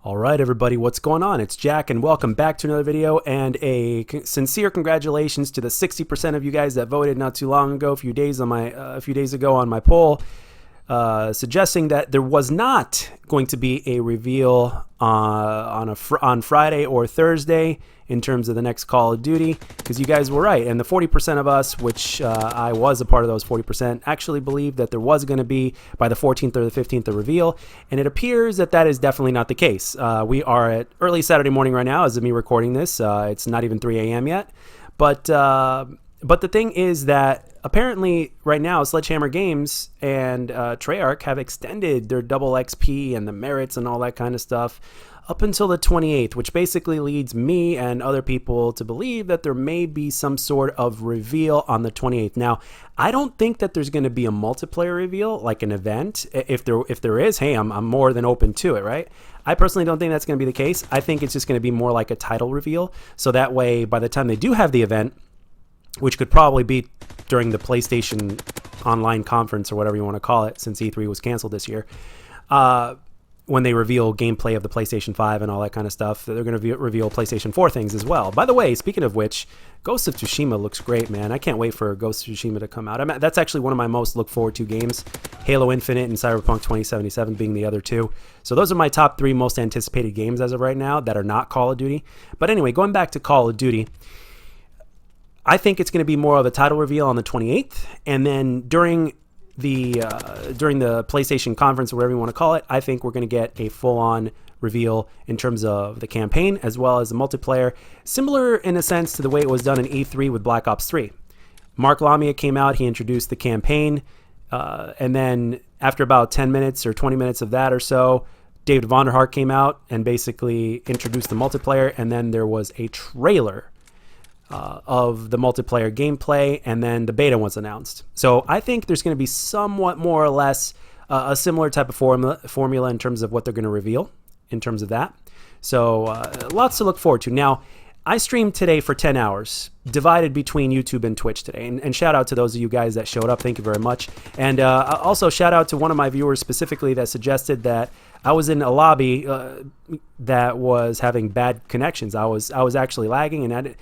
All right, everybody, what's going on? It's Jack, and welcome back to another video, and a sincere congratulations to the 60% of you guys that voted not too long ago, a few days ago on my poll, suggesting that there was not going to be a reveal on Friday or Thursday in terms of the next Call of Duty, because you guys were right. And the 40% of us, which I was a part of those 40%, actually believed that there was going to be, by the 14th or the 15th, a reveal. And it appears that that is definitely not the case. We are at early Saturday morning right now as of me recording this. It's not even 3 a.m. yet. But the thing is that apparently right now Sledgehammer Games and Treyarch have extended their double XP and the merits and all that kind of stuff up until the 28th, which basically leads me and other people to believe that there may be some sort of reveal on the 28th. Now, I don't think that there's going to be a multiplayer reveal, like an event. If there is, hey, I'm more than open to it, right? I personally don't think that's going to be the case. I think it's just going to be more like a title reveal. So that way, by the time they do have the event, which could probably be during the PlayStation online conference or whatever you want to call it, since E3 was canceled this year, when they reveal gameplay of the PlayStation 5 and all that kind of stuff, they're going to reveal PlayStation 4 things as well. By the way, speaking of which, Ghost of Tsushima looks great, man. I can't wait for Ghost of Tsushima to come out. That's actually one of my most look forward to games. Halo Infinite and Cyberpunk 2077 being the other two. So those are my top three most anticipated games as of right now that are not Call of Duty. But anyway, going back to Call of Duty, I think it's going to be more of a title reveal on the 28th, and then during the PlayStation conference, or whatever you want to call it, I think we're going to get a full-on reveal in terms of the campaign as well as the multiplayer, similar in a sense to the way it was done in E3 with Black Ops 3. Mark Lamia came out, he introduced the campaign, and then after about 10 minutes or 20 minutes of that or so, David Vonderhaar came out and basically introduced the multiplayer, and then there was a trailer of the multiplayer gameplay, and then the beta was announced. So I think there's going to be somewhat more or less a similar type of formula in terms of what they're going to reveal in terms of that. So lots to look forward to. Now, I streamed today for 10 hours, divided between YouTube and Twitch today. And shout out to those of you guys that showed up. Thank you very much. And also shout out to one of my viewers specifically that suggested that I was in a lobby that was having bad connections. I was actually lagging, and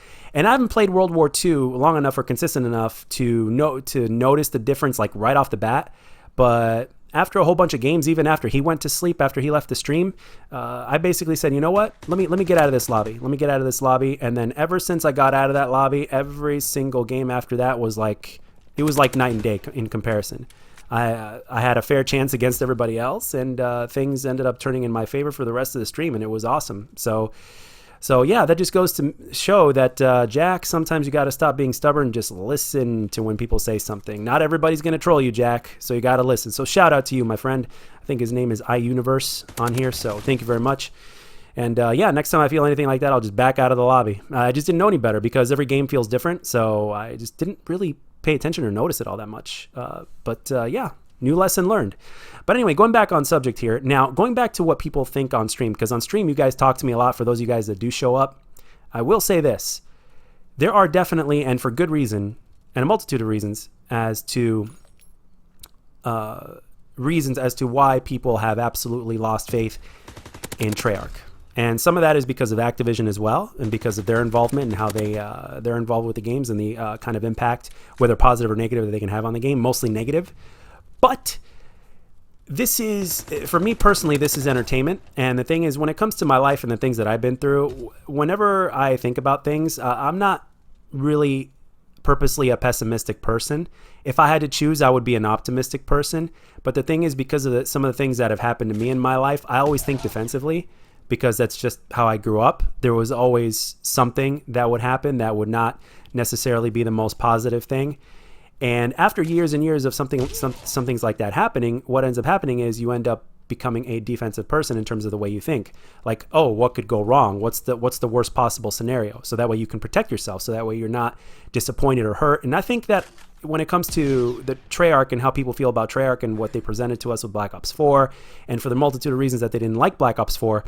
I haven't played World War II long enough or consistent enough to notice the difference like right off the bat. But after a whole bunch of games, even after he went to sleep, after he left the stream, I basically said, you know what? Let me get out of this lobby. Let me get out of this lobby. And then ever since I got out of that lobby, every single game after that was like night and day in comparison. I had a fair chance against everybody else, and things ended up turning in my favor for the rest of the stream, and it was awesome. So yeah, that just goes to show that, Jack, sometimes you got to stop being stubborn and just listen to when people say something. Not everybody's going to troll you, Jack, so you got to listen. So shout out to you, my friend. I think his name is iUniverse on here, so thank you very much. And yeah, next time I feel anything like that, I'll just back out of the lobby. I just didn't know any better because every game feels different, so I just didn't really pay attention or notice it all that much. But yeah, new lesson learned. But anyway, going back on subject here. Now, going back to what people think on stream, because on stream you guys talk to me a lot. For those of you guys that do show up, I will say this. There are definitely, and for good reason, and a multitude of reasons, as to why people have absolutely lost faith in Treyarch. And some of that is because of Activision as well, and because of their involvement and how they're involved with the games and the kind of impact, whether positive or negative, that they can have on the game. Mostly negative. But this is, for me personally, this is entertainment. And the thing is, when it comes to my life and the things that I've been through, whenever I think about things, I'm not really purposely a pessimistic person. If I had to choose, I would be an optimistic person. But the thing is, because of some of the things that have happened to me in my life, I always think defensively, because that's just how I grew up. There was always something that would happen that would not necessarily be the most positive thing. And after years and years of some things like that happening, what ends up happening is you end up becoming a defensive person in terms of the way you think. Like, oh, what could go wrong? What's the worst possible scenario? So that way you can protect yourself. So that way you're not disappointed or hurt. And I think that when it comes to the Treyarch and how people feel about Treyarch and what they presented to us with Black Ops 4, and for the multitude of reasons that they didn't like Black Ops 4,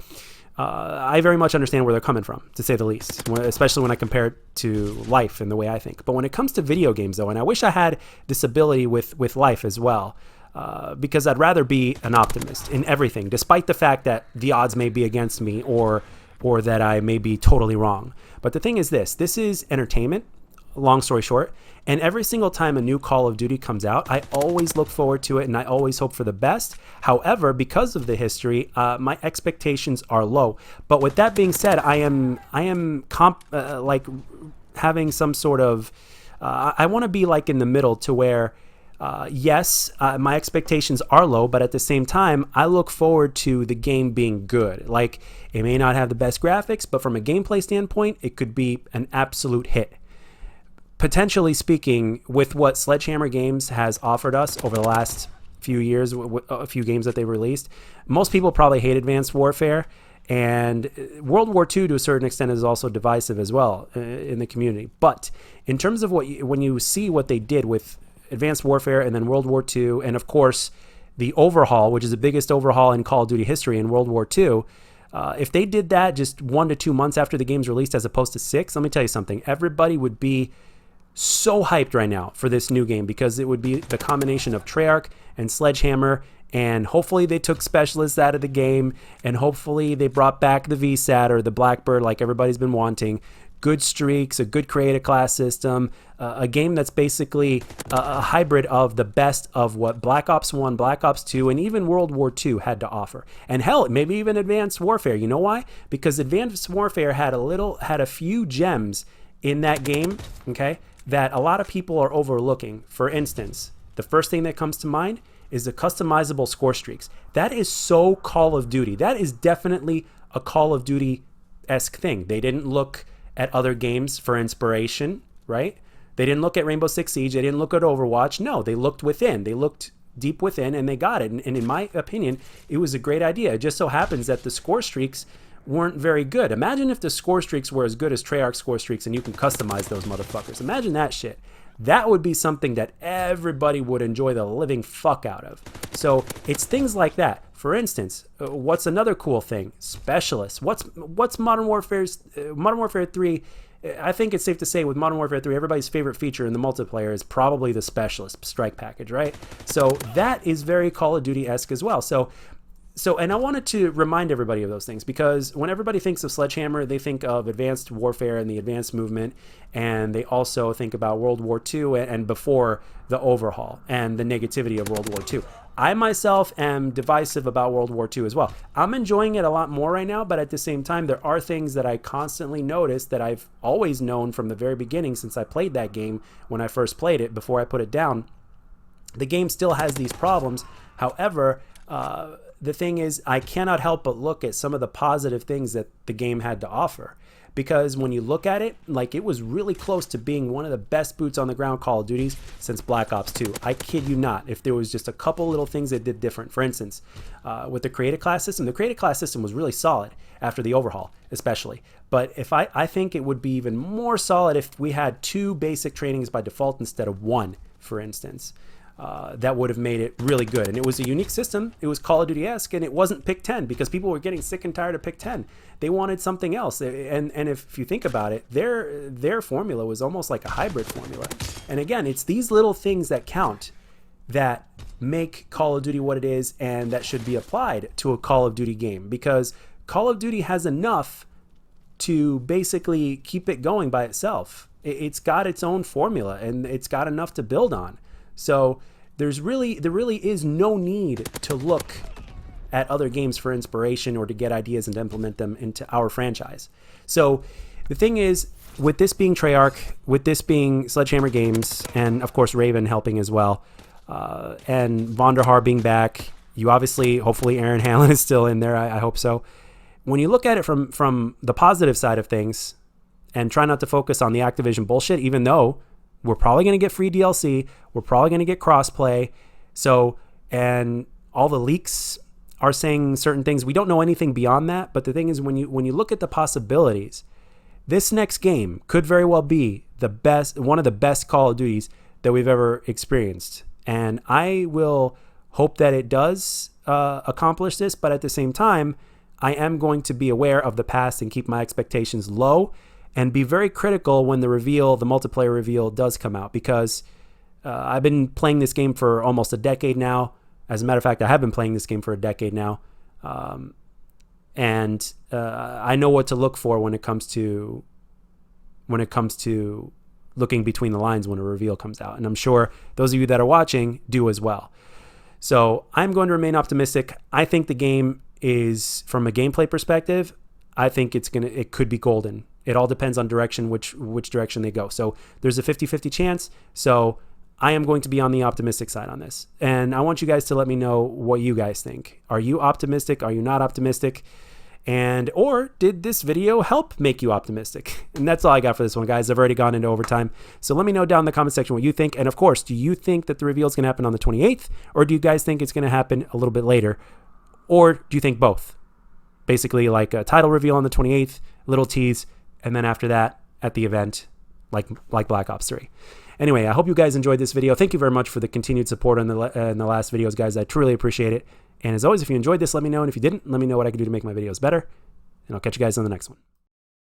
I very much understand where they're coming from, to say the least, especially when I compare it to life and the way I think. But when it comes to video games, though, and I wish I had this ability with life as well, because I'd rather be an optimist in everything, despite the fact that the odds may be against me or that I may be totally wrong. But the thing is this is entertainment, long story short, and every single time a new Call of Duty comes out, I always look forward to it and I always hope for the best. However, because of the history, my expectations are low. But with that being said, I am like having some sort of, I want to be like in the middle to where, yes, my expectations are low, but at the same time, I look forward to the game being good. Like, it may not have the best graphics, but from a gameplay standpoint, it could be an absolute hit. Potentially speaking, with what Sledgehammer Games has offered us over the last few years, a few games that they released, most people probably hate Advanced Warfare, and World War II to a certain extent is also divisive as well in the community. But in terms of when you see what they did with Advanced Warfare and then World War II, and of course the overhaul, which is the biggest overhaul in Call of Duty history in World War II, if they did that just 1 to 2 months after the game's released as opposed to 6, let me tell you something, everybody would be so hyped right now for this new game, because it would be the combination of Treyarch and Sledgehammer, and hopefully they took specialists out of the game, and hopefully they brought back the VSAT or the Blackbird like everybody's been wanting. Good streaks, a good creative class system, a game that's basically a hybrid of the best of what Black Ops 1, Black Ops 2, and even World War II had to offer. And hell, maybe even Advanced Warfare. You know why? Because Advanced Warfare had a few gems in that game, okay, that a lot of people are overlooking. For instance, the first thing that comes to mind is the customizable score streaks. That is so Call of Duty. That is definitely a Call of Duty-esque thing. They didn't look at other games for inspiration, right? They didn't look at Rainbow Six Siege. They didn't look at Overwatch. No, they looked within. They looked deep within, and they got it. And in my opinion, it was a great idea. It just so happens that the score streaks weren't very good. Imagine if the score streaks were as good as Treyarch score streaks and you can customize those motherfuckers. Imagine that shit. That would be something that everybody would enjoy the living fuck out of. So it's things like that. For instance, what's another cool thing? Specialists. What's Modern Warfare 3? I think it's safe to say with Modern Warfare 3, everybody's favorite feature in the multiplayer is probably the specialist strike package, right? So that is very Call of Duty-esque as well. So, and I wanted to remind everybody of those things, because when everybody thinks of Sledgehammer, they think of Advanced Warfare and the Advanced Movement, and they also think about World War II and before the overhaul and the negativity of World War II. I myself am divisive about World War II as well. I'm enjoying it a lot more right now, but at the same time, there are things that I constantly notice that I've always known from the very beginning since I played that game when I first played it, before I put it down. The game still has these problems. However, the thing is, I cannot help but look at some of the positive things that the game had to offer. Because when you look at it, like, it was really close to being one of the best boots on the ground Call of Duties since Black Ops 2. I kid you not. If there was just a couple little things that did different. For instance, with the creative class system, the creative class system was really solid after the overhaul, especially. But if I think it would be even more solid if we had 2 basic trainings by default instead of 1, for instance. That would have made it really good. And it was a unique system. It was Call of Duty-esque, and it wasn't Pick 10, because people were getting sick and tired of Pick 10. They wanted something else. And if you think about it, their formula was almost like a hybrid formula. And again, it's these little things that count that make Call of Duty what it is, and that should be applied to a Call of Duty game, because Call of Duty has enough to basically keep it going by itself. It's got its own formula, and it's got enough to build on. So there really is no need to look at other games for inspiration or to get ideas and implement them into our franchise. So the thing is, with this being Treyarch, with this being Sledgehammer Games, and of course Raven helping as well, and Vonderhaar being back, you obviously, hopefully Aaron Hanlon is still in there, I hope so. When you look at it from the positive side of things, and try not to focus on the Activision bullshit, even though we're probably going to get free DLC. We're probably going to get crossplay. So, and all the leaks are saying certain things. We don't know anything beyond that. But the thing is, when you look at the possibilities, this next game could very well be one of the best Call of Duties that we've ever experienced. And I will hope that it does accomplish this. But at the same time, I am going to be aware of the past and keep my expectations low, and be very critical when the multiplayer reveal does come out, because I've been playing this game for almost a decade now. As a matter of fact, I have been playing this game for a decade now. And I know what to look for when it comes to looking between the lines when a reveal comes out. And I'm sure those of you that are watching do as well. So I'm going to remain optimistic. I think the game is, from a gameplay perspective, I think it could be golden. It all depends on which direction they go. So there's a 50-50 chance. So I am going to be on the optimistic side on this. And I want you guys to let me know what you guys think. Are you optimistic? Are you not optimistic? Or did this video help make you optimistic? And that's all I got for this one, guys. I've already gone into overtime. So let me know down in the comment section what you think. And of course, do you think that the reveal is going to happen on the 28th? Or do you guys think it's going to happen a little bit later? Or do you think both? Basically like a title reveal on the 28th, little tease, and then after that at the event, like Black Ops 3. Anyway, I hope you guys enjoyed this video. Thank you very much for the continued support in the last videos, guys. I truly appreciate it. And as always, if you enjoyed this, let me know. And if you didn't, let me know what I can do to make my videos better. And I'll catch you guys on the next one.